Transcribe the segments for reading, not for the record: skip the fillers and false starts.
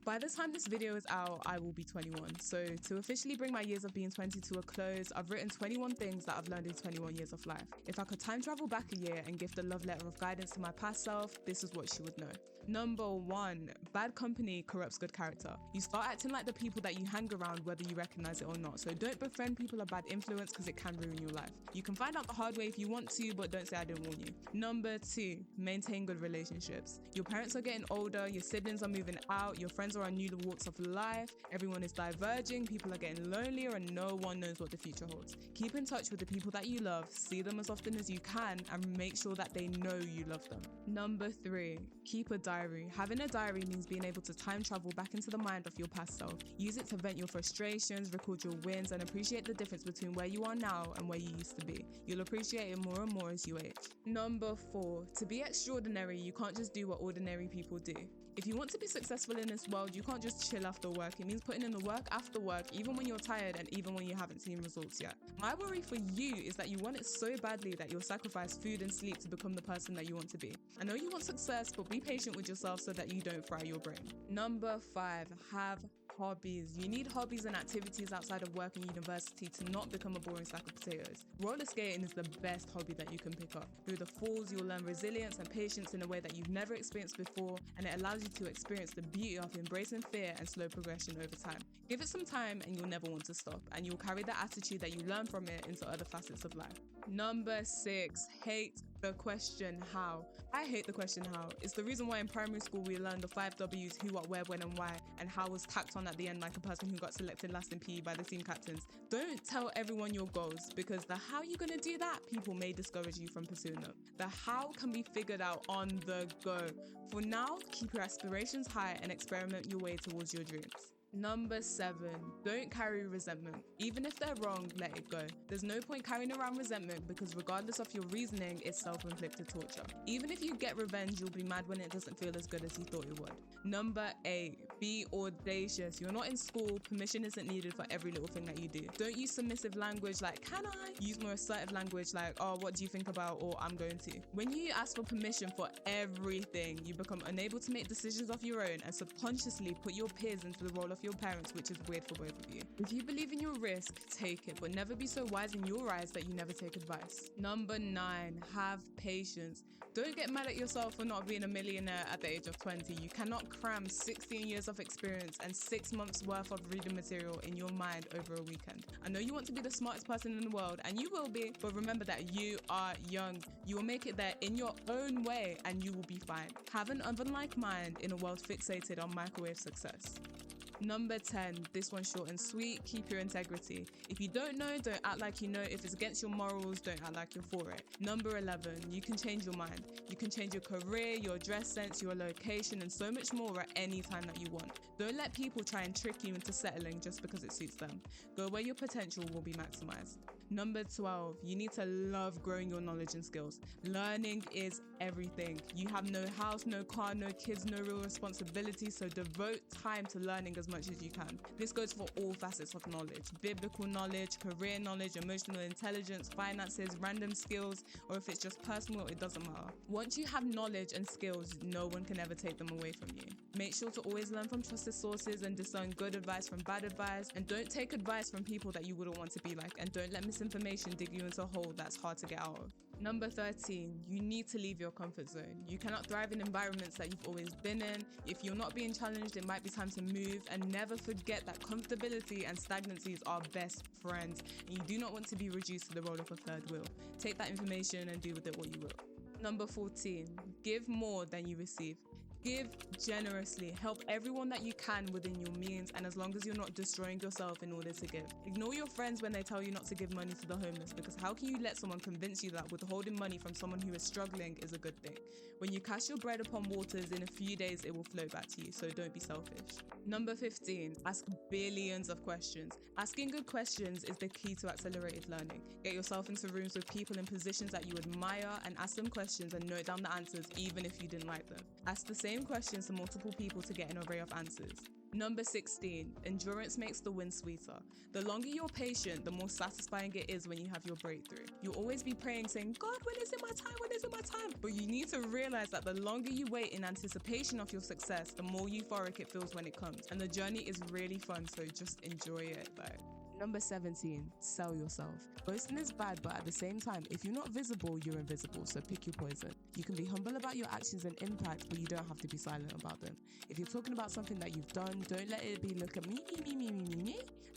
By the time this video is out, I will be 21. So to officially bring my years of being 20 to a close, I've written 21 things that I've learned in 21 years of life. If I could time travel back a year and gift a love letter of guidance to my past self, this is what she would know. Number 1, bad company corrupts good character. You start acting like the people that you hang around whether you recognize it or not. So don't befriend people of bad influence because it can ruin your life. You can find out the hard way if you want to, but don't say I didn't warn you. Number 2, maintain good relationships. Your parents are getting older, your siblings are moving out, your friends are on new walks of life, everyone is diverging, people are getting lonelier, and no one knows what the future holds. Keep in touch with the people that you love, see them as often as you can, and make sure that they know you love them. Number 3, keep a diary. Having a diary means being able to time travel back into the mind of your past self. Use it to vent your frustrations, record your wins, and appreciate the difference between where you are now and where you used to be. You'll appreciate it more and more as you age. Number 4, to be extraordinary, you can't just do what ordinary people do. If you want to be successful in this world, you can't just chill after work. It means putting in the work after work, even when you're tired and even when you haven't seen results yet. My worry for you is that you want it so badly that you'll sacrifice food and sleep to become the person that you want to be. I know you want success, but be patient with yourself so that you don't fry your brain. Number 5, have hobbies. You need hobbies and activities outside of work and university to not become a boring sack of potatoes. Roller skating is the best hobby that you can pick up. Through the falls, you'll learn resilience and patience in a way that you've never experienced before, and it allows you to experience the beauty of embracing fear and slow progression over time. Give it some time and you'll never want to stop, and you'll carry the attitude that you learn from it into other facets of life. Number 6, hate the question how. I hate the question how. It's the reason why in primary school we learned the 5 W's, who, what, where, when, and why, and how was tacked on at the end like a person who got selected last in PE by the team captains. Don't tell everyone your goals, because the how you're going to do that, people may discourage you from pursuing them. The how can be figured out on the go. For now, keep your aspirations high and experiment your way towards your dreams. Number 7, don't carry resentment. Even if they're wrong, let it go. There's no point carrying around resentment because regardless of your reasoning, it's self-inflicted torture. Even if you get revenge, you'll be mad when it doesn't feel as good as you thought it would. Number 8, be audacious. You're not in school, permission isn't needed for every little thing that you do. Don't use submissive language like, can I? Use more assertive language like, oh, what do you think about, or I'm going to. When you ask for permission for everything, you become unable to make decisions of your own and subconsciously put your peers into the role of your parents, which is weird for both of you. If you believe in your risk, take it, but never be so wise in your eyes that you never take advice. Number 9, have patience. Don't get mad at yourself for not being a millionaire at the age of 20. You cannot cram 16 years of experience and 6 months worth of reading material in your mind over a weekend. I know you want to be the smartest person in the world, and you will be, but remember that you are young. You will make it there in your own way and you will be fine. Have an oven-like mind in a world fixated on microwave success. Number 10, this one's short and sweet, keep your integrity. If you don't know, don't act like you know. If it's against your morals, don't act like you're for it. Number 11, you can change your mind. You can change your career, your dress sense, your location, and so much more at any time that you want. Don't let people try and trick you into settling just because it suits them. Go where your potential will be maximized. Number 12, you need to love growing your knowledge and skills. Learning is everything. You have no house, no car, no kids, no real responsibility, so devote time to learning as much as you can. This goes for all facets of knowledge: biblical knowledge, career knowledge, emotional intelligence, finances, random skills, or if it's just personal, it doesn't matter. Once you have knowledge and skills, no one can ever take them away from you. Make sure to always learn from trusted sources and discern good advice from bad advice, and don't take advice from people that you wouldn't want to be like, and don't let misinformation dig you into a hole that's hard to get out of. Number 13, you need to leave your comfort zone. You cannot thrive in environments that you've always been in. If you're not being challenged, it might be time to move, and never forget that comfortability and stagnancy is our best friends, and you do not want to be reduced to the role of a third wheel. Take that information and do with it what you will. Number 14, give more than you receive. Give generously. Help everyone that you can within your means, and as long as you're not destroying yourself in order to give. Ignore your friends when they tell you not to give money to the homeless, because how can you let someone convince you that withholding money from someone who is struggling is a good thing? When you cast your bread upon waters, in a few days it will flow back to you, so don't be selfish. Number 15, ask billions of questions. Asking good questions is the key to accelerated learning. Get yourself into rooms with people in positions that you admire and ask them questions and note down the answers even if you didn't like them. Ask the same same questions to multiple people to get an array of answers. Number 16, endurance makes the win sweeter. The longer you're patient, the more satisfying it is when you have your breakthrough. You'll always be praying saying, God, when is it my time? When is it my time? But you need to realize that the longer you wait in anticipation of your success, the more euphoric it feels when it comes. And the journey is really fun, so just enjoy it. Number 17, sell yourself. Boasting is bad, but at the same time, if you're not visible, you're invisible, so pick your poison. You can be humble about your actions and impact, but you don't have to be silent about them. If you're talking about something that you've done, don't let it be look at me.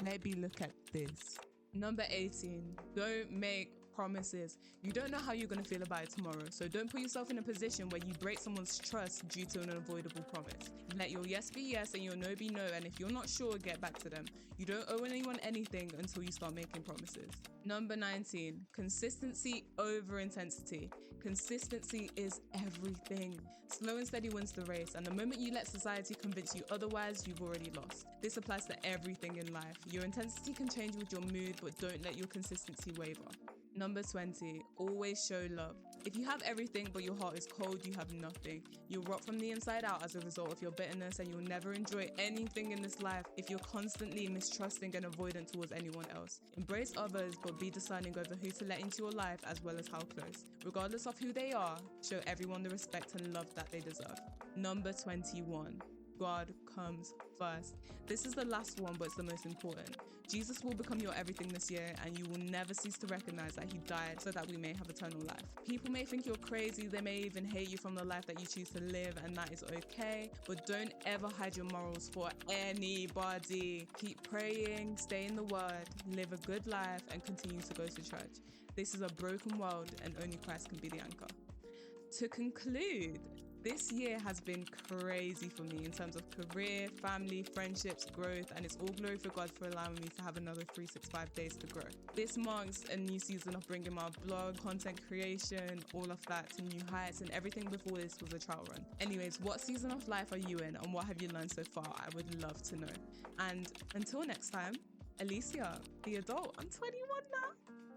Let it be look at this. Number 18, don't make promises. You don't know how you're going to feel about it tomorrow, so don't put yourself in a position where you break someone's trust due to an unavoidable promise. Let your yes be yes and your no be no, and if you're not sure, get back to them. You don't owe anyone anything until you start making promises. Number 19, consistency over intensity. Consistency is everything. Slow and steady wins the race, and the moment you let society convince you otherwise, you've already lost. This applies to everything in life. Your intensity can change with your mood, but don't let your consistency waver. Number 20, always show love. If you have everything but your heart is cold, you have nothing. You'll rot from the inside out as a result of your bitterness, and you'll never enjoy anything in this life if you're constantly mistrusting and avoidant towards anyone else. Embrace others, but be discerning over who to let into your life as well as how close. Regardless of who they are, show everyone the respect and love that they deserve. Number 21. God comes first. This is the last one, but it's the most important. Jesus will become your everything this year, and you will never cease to recognize that he died so that we may have eternal life. People may think you're crazy, they may even hate you from the life that you choose to live, and that is okay, but don't ever hide your morals for anybody. Keep praying, stay in the word, live a good life, and continue to go to church. This is a broken world, and only Christ can be the anchor. To conclude, this year has been crazy for me in terms of career, family, friendships, growth, and it's all glory for God for allowing me to have another 365 days to grow. This marks a new season of bringing my blog, content creation, all of that to new heights, and everything before this was a trial run. Anyways, what season of life are you in, and what have you learned so far? I would love to know. And until next time, Alicia, the adult. I'm 21 now.